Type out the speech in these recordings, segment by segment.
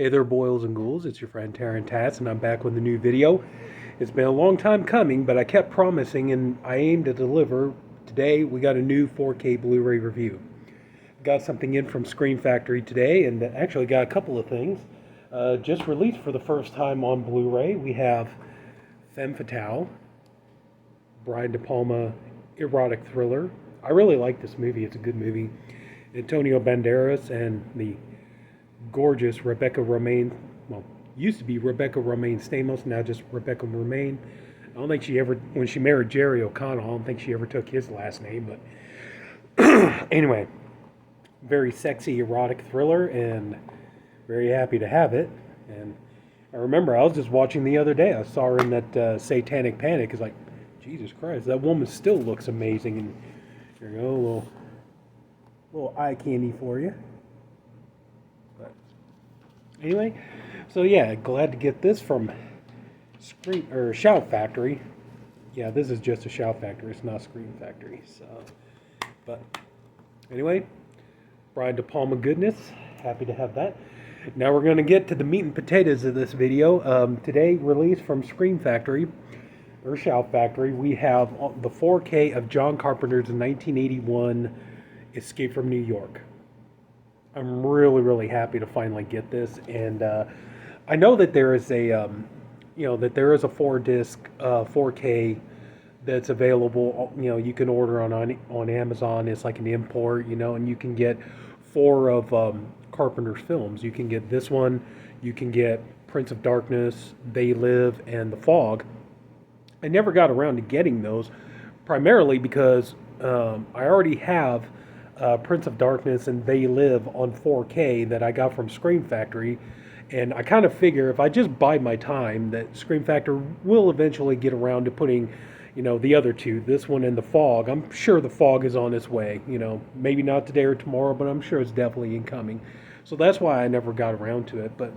Hey there, boils and ghouls. It's your friend Taryn Tats, and I'm back with a new video. It's been a long time coming, but I kept promising, and I aim to deliver. Today, we got a new 4K Blu-ray review. Got something in from Scream Factory today, and actually got a couple of things. Just released for the first time on Blu-ray, we have Femme Fatale, Brian De Palma erotic thriller. I really like this movie. It's a good movie. Antonio Banderas and the gorgeous Rebecca Romijn, well, used to be Rebecca Romijn Stamos, now just Rebecca Romijn. I don't think she ever, when she married Jerry O'Connell, I don't think she ever took his last name, but anyway, very sexy erotic thriller, and very happy to have it. And I remember I was just watching the other day, I saw her in that Satanic Panic. It's like, Jesus Christ, that woman still looks amazing. And here you go, a little eye candy for you. But anyway, so yeah, glad to get this from Scream or Shout Factory. Yeah, this is just a Shout Factory. It's not Scream Factory. So, but anyway, Brian De Palma goodness. Happy to have that. Now we're going to get to the meat and potatoes of this video. Today, released from Scream Factory or Shout Factory, we have the 4K of John Carpenter's 1981 Escape from New York. I'm really happy to finally get this, and I know that there is a that there is a 4-disc 4K that's available. You can order on Amazon. It's like an import, and you can get 4 of Carpenter's films. You can get this one, you can get Prince of Darkness, They Live, and The Fog. I never got around to getting those, primarily because I already have Prince of Darkness and They Live on 4K that I got from Scream Factory, and I kind of figure if I just bide my time that Scream Factory will eventually get around to putting, the other two, this one and The Fog. I'm sure The Fog is on its way, maybe not today or tomorrow, but I'm sure it's definitely incoming. So that's why I never got around to it, but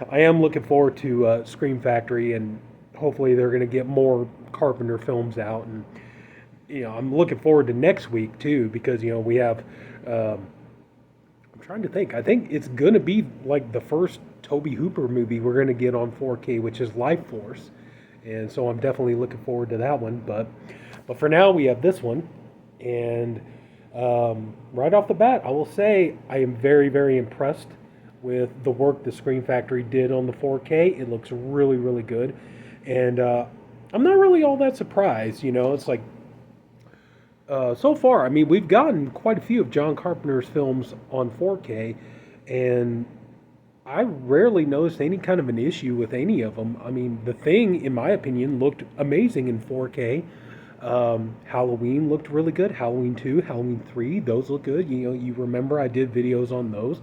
I am looking forward to Scream Factory, and hopefully they're going to get more Carpenter films out. And I'm looking forward to next week too, because we have I'm trying to think, I think it's going to be like the first Tobe Hooper movie we're going to get on 4K, which is Life Force, and so I'm definitely looking forward to that one. But for now, we have this one, and right off the bat, I will say I am very impressed with the work the Scream Factory did on the 4K. It looks really good, and I'm not really all that surprised. It's like so far, I mean, we've gotten quite a few of John Carpenter's films on 4K, and I rarely noticed any kind of an issue with any of them. I mean, The Thing, in my opinion, looked amazing in 4K. Halloween looked really good. Halloween 2, Halloween 3, those look good. You remember I did videos on those.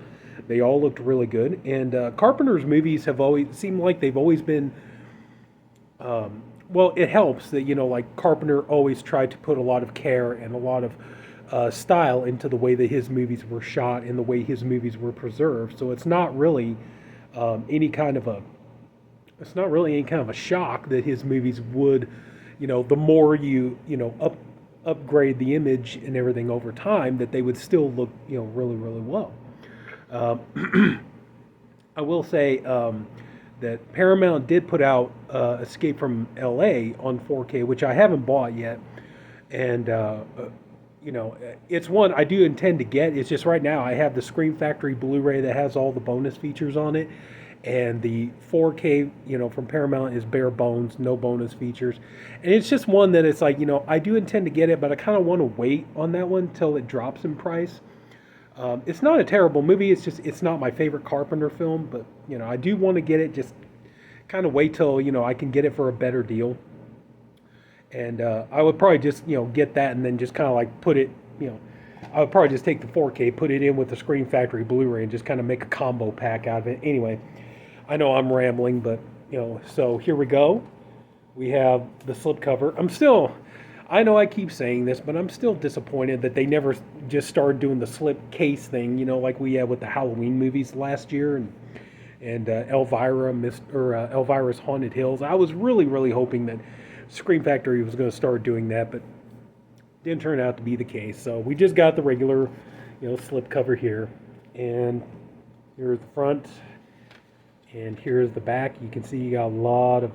They all looked really good. And Carpenter's movies have always seemed like they've always been well, it helps that, like Carpenter always tried to put a lot of care and a lot of style into the way that his movies were shot and the way his movies were preserved. So it's not really any kind of a, it's not really any kind of a shock that his movies would, the more upgrade the image and everything over time, that they would still look, really well. I will say that Paramount did put out Escape from LA on 4K, which I haven't bought yet. And, it's one I do intend to get. It's just right now I have the Scream Factory Blu-ray that has all the bonus features on it. And the 4K, from Paramount is bare bones, no bonus features. And it's just one that it's like, I do intend to get it, but I kind of want to wait on that one till it drops in price. It's not a terrible movie. It's just, it's not my favorite Carpenter film, but, I do want to get it. Just kind of wait till, I can get it for a better deal. And I would probably just, get that and then just kind of like put it, I would probably just take the 4K, put it in with the Scream Factory Blu-ray and just kind of make a combo pack out of it. Anyway, I know I'm rambling, but, so here we go. We have the slipcover. I know I keep saying this, but I'm still disappointed that they never just started doing the slip case thing, like we had with the Halloween movies last year and Elvira's Haunted Hills. I was really hoping that Scream Factory was going to start doing that, but didn't turn out to be the case. So we just got the regular, slip cover here, and here's the front. And here's the back. You can see you got a lot of,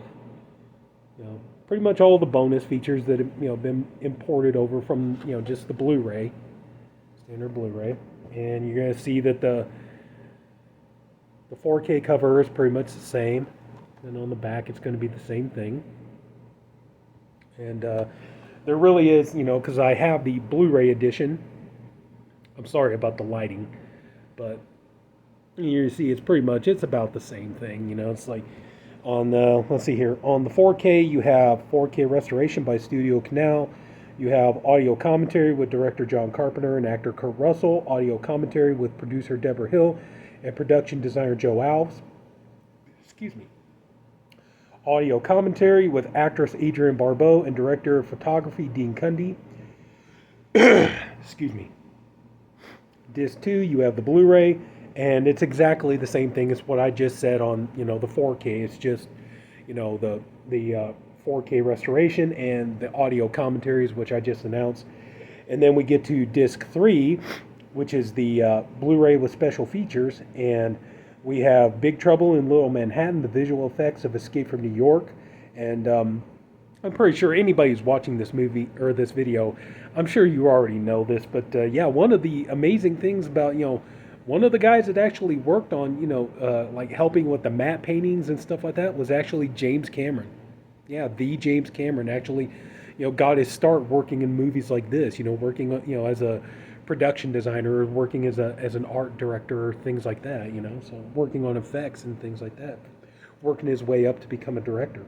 pretty much all the bonus features that have, been imported over from, just the Blu-ray, standard Blu-ray. And you're going to see that the 4K cover is pretty much the same. And on the back, it's going to be the same thing. And there really is, because I have the Blu-ray edition. I'm sorry about the lighting, but you see it's about the same thing. It's like on the, let's see here, on the 4K, you have 4K restoration by Studio Canal. You have audio commentary with director John Carpenter and actor Kurt Russell, audio commentary with producer Deborah Hill and production designer Joe Alves. Excuse me. Audio commentary with actress Adrienne Barbeau and director of photography Dean Cundy. Excuse me. Disc 2, you have the Blu-ray, and it's exactly the same thing as what I just said on, the 4K. It's just, the 4K restoration and the audio commentaries, which I just announced. And then we get to disc 3, which is the Blu-ray with special features, and we have Big Trouble in Little Manhattan, the visual effects of Escape from New York, and I'm pretty sure anybody who's watching this movie or this video, I'm sure you already know this, but yeah, one of the amazing things about, one of the guys that actually worked on, like helping with the matte paintings and stuff like that was actually James Cameron. Yeah, the James Cameron actually, got his start working in movies like this, working, as a production designer, working as an art director, things like that, so working on effects and things like that, working his way up to become a director.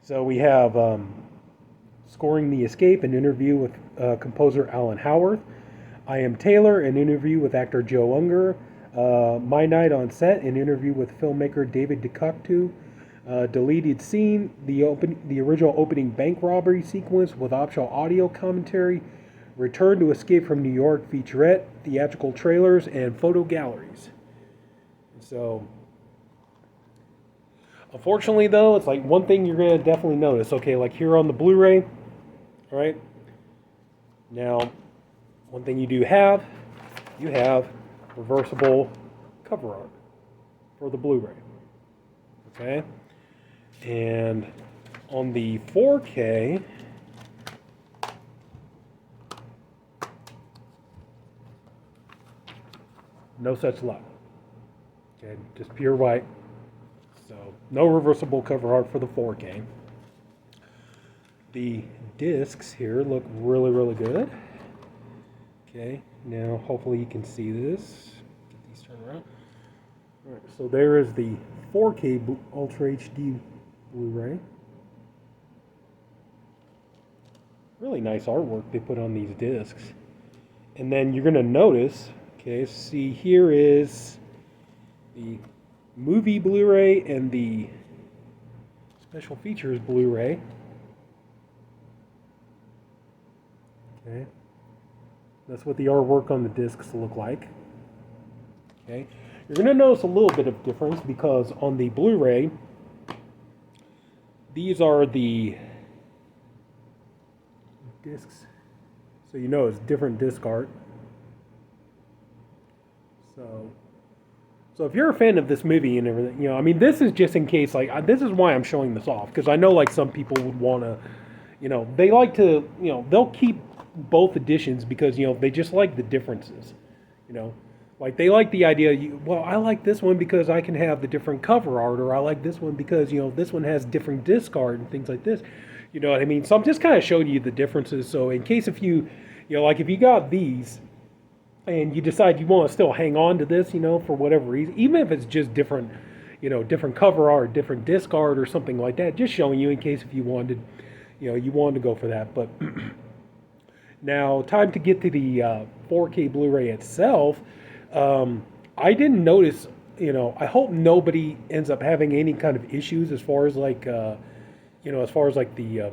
So we have Scoring the Escape, an interview with composer Alan Howarth. I Am Taylor, an interview with actor Joe Unger. My Night on Set, an interview with filmmaker David Duchovny. Deleted Scene, the original opening bank robbery sequence with optional audio commentary. Return to Escape from New York featurette, theatrical trailers, and photo galleries. So, unfortunately, though, it's like one thing you're going to definitely notice. Okay, like here on the Blu-ray, all right? Now, one thing you have reversible cover art for the Blu-ray. Okay? And on the 4K, no such luck. Okay, just pure white. So, no reversible cover art for the 4K. The discs here look really, really good. Okay, now hopefully you can see this. Get these turned around. Alright, so there is the 4K Ultra HD Blu-ray. Really nice artwork they put on these discs. And then you're going to notice, okay, see here is the movie Blu-ray and the special features Blu-ray. Okay. That's what the artwork on the discs look like. Okay. You're going to notice a little bit of difference because on the Blu-ray, these are the discs. So it's different disc art. So if you're a fan of this movie and everything, I mean, this is just in case, like, this is why I'm showing this off, because I know, like, some people would want to, they like to, they'll keep both editions because, they just like the differences, like they like the idea, well, I like this one because I can have the different cover art, or I like this one because, this one has different disc art and things like this, you know what I mean? So I'm just kind of showing you the differences, so in case if you, like if you got these, and you decide you want to still hang on to this, for whatever reason, even if it's just different, different cover art, different disc art or something like that, just showing you in case if you wanted, you wanted to go for that. But now, time to get to the 4K Blu-ray itself. I didn't notice, I hope nobody ends up having any kind of issues as far as like, as far as like the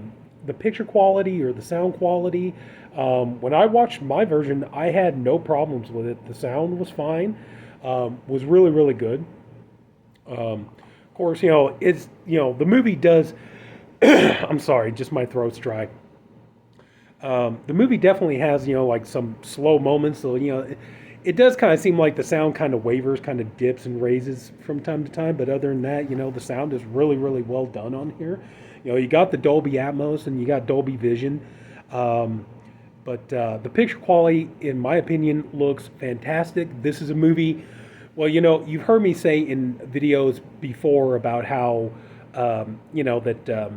picture quality or the sound quality. When I watched my version, I had no problems with it. The sound was fine, was really, really good. Of course, it's, the movie does, I'm sorry, just my throat's dry. The movie definitely has, like some slow moments. So, it does kind of seem like the sound kind of wavers, kind of dips and raises from time to time. But other than that, the sound is really, really well done on here. You got the Dolby Atmos and you got Dolby Vision. Um, but the picture quality, in my opinion, looks fantastic. This is a movie. Well, you've heard me say in videos before about how, that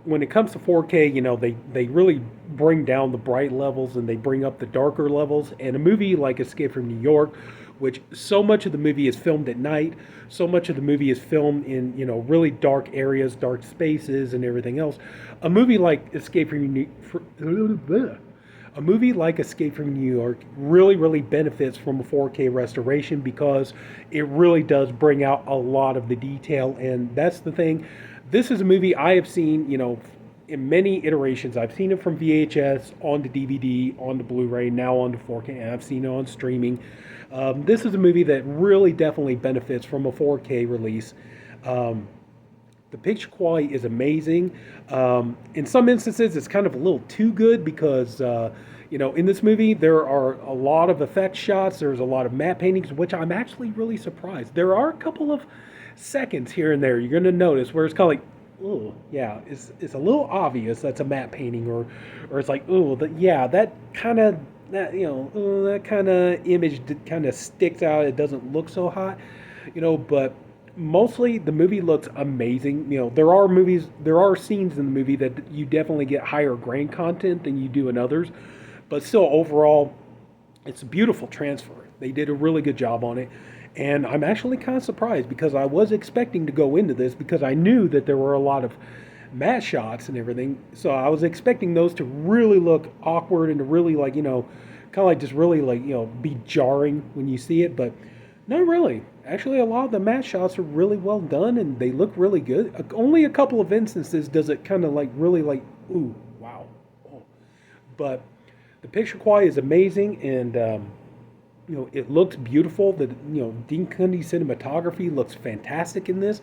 when it comes to 4K, they really bring down the bright levels and they bring up the darker levels. And a movie like Escape from New York, which so much of the movie is filmed at night, so much of the movie is filmed in, really dark areas, dark spaces, and everything else. A movie like Escape from New a movie like Escape from New York really, really benefits from a 4K restoration because it really does bring out a lot of the detail. And that's the thing. This is a movie I have seen, in many iterations. I've seen it from VHS, onto DVD, onto Blu-ray, now onto 4K, and I've seen it on streaming. This is a movie that really definitely benefits from a 4K release. The picture quality is amazing. In some instances, it's kind of a little too good because, in this movie, there are a lot of effect shots. There's a lot of matte paintings, which I'm actually really surprised. There are a couple of seconds here and there you're going to notice where it's kind of like, oh, yeah, it's a little obvious that's a matte painting, or it's like, oh, that kind of that kind of image kind of sticks out. It doesn't look so hot, but mostly the movie looks amazing. There are scenes in the movie that you definitely get higher grain content than you do in others, but still overall, it's a beautiful transfer. They did a really good job on it. And I'm actually kind of surprised because I was expecting to go into this because I knew that there were a lot of matte shots and everything. So I was expecting those to really look awkward and to really kind of like just really be jarring when you see it. But not really. Actually, a lot of the matte shots are really well done and they look really good. Only a couple of instances does it kind of like really like, ooh, wow. Oh. But the picture quality is amazing and, it looks beautiful. The Dean Cundey cinematography looks fantastic in this.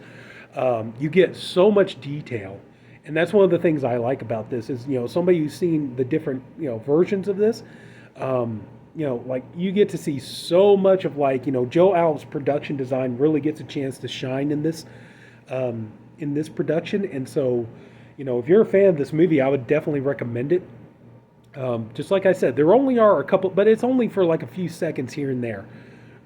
You get so much detail, and that's one of the things I like about this. Is somebody who's seen the different versions of this. Like you get to see so much of Joe Alves' production design really gets a chance to shine in this production. And so, if you're a fan of this movie, I would definitely recommend it. Just like I said, there only are a couple, but it's only for like a few seconds here and there,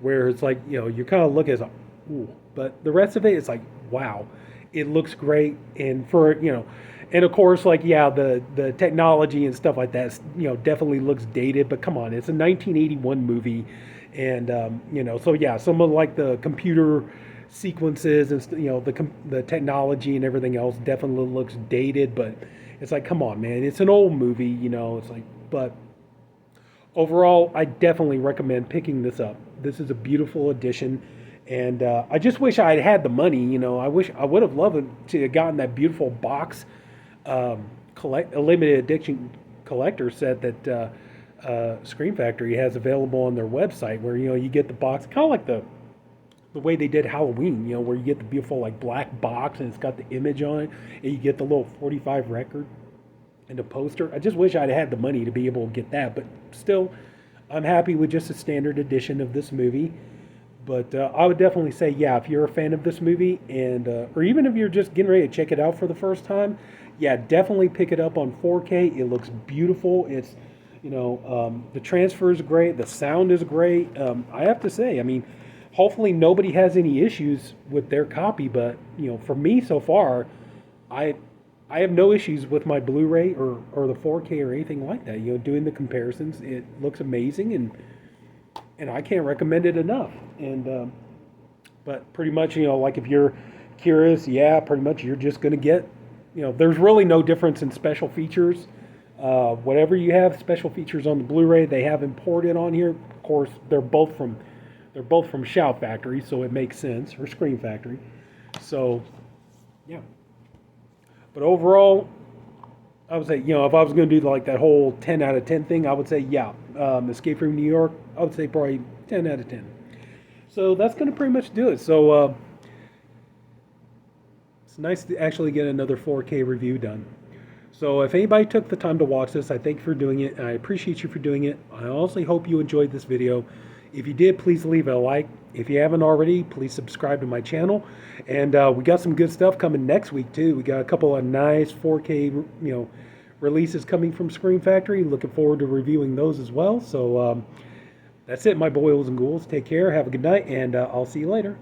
where it's like you kind of look at it, ooh, but the rest of it is like, wow, it looks great, and and of course, the technology and stuff like that, definitely looks dated, but come on, it's a 1981 movie, and so yeah, some of the computer sequences and the technology and everything else definitely looks dated, but it's like, come on, man, it's an old movie, it's like, but overall, I definitely recommend picking this up. This is a beautiful addition, and I just wish I had the money, I would have loved to have gotten that beautiful box, a limited edition collector set that Scream Factory has available on their website, where you get the box, kind of like the way they did Halloween, where you get the beautiful black box and it's got the image on it, and you get the little 45 record and a poster. I just wish I'd had the money to be able to get that, but still, I'm happy with just a standard edition of this movie. But I would definitely say, yeah, if you're a fan of this movie, and or even if you're just getting ready to check it out for the first time, yeah, definitely pick it up on 4K. It looks beautiful. It's the transfer is great. The sound is great. I have to say, I mean, hopefully nobody has any issues with their copy, but for me so far, I have no issues with my Blu-ray or the 4K or anything like that. Doing the comparisons, it looks amazing, and I can't recommend it enough. And but pretty much, if you're curious, yeah, pretty much you're just gonna get, there's really no difference in special features. Whatever you have special features on the Blu-ray, they have imported on here. Of course, they're both from Shout Factory, so it makes sense, or Scream Factory. So, yeah. But overall, I would say, if I was going to do that whole 10 out of 10 thing, I would say, yeah, Escape from New York, I would say probably 10 out of 10. So that's going to pretty much do it. So it's nice to actually get another 4K review done. So if anybody took the time to watch this, I thank you for doing it, and I appreciate you for doing it. I honestly hope you enjoyed this video. If you did, please leave it a like. If you haven't already, please subscribe to my channel. And we got some good stuff coming next week too. We got a couple of nice 4K, releases coming from Scream Factory. Looking forward to reviewing those as well. So that's it, my boils and ghouls. Take care. Have a good night, and I'll see you later.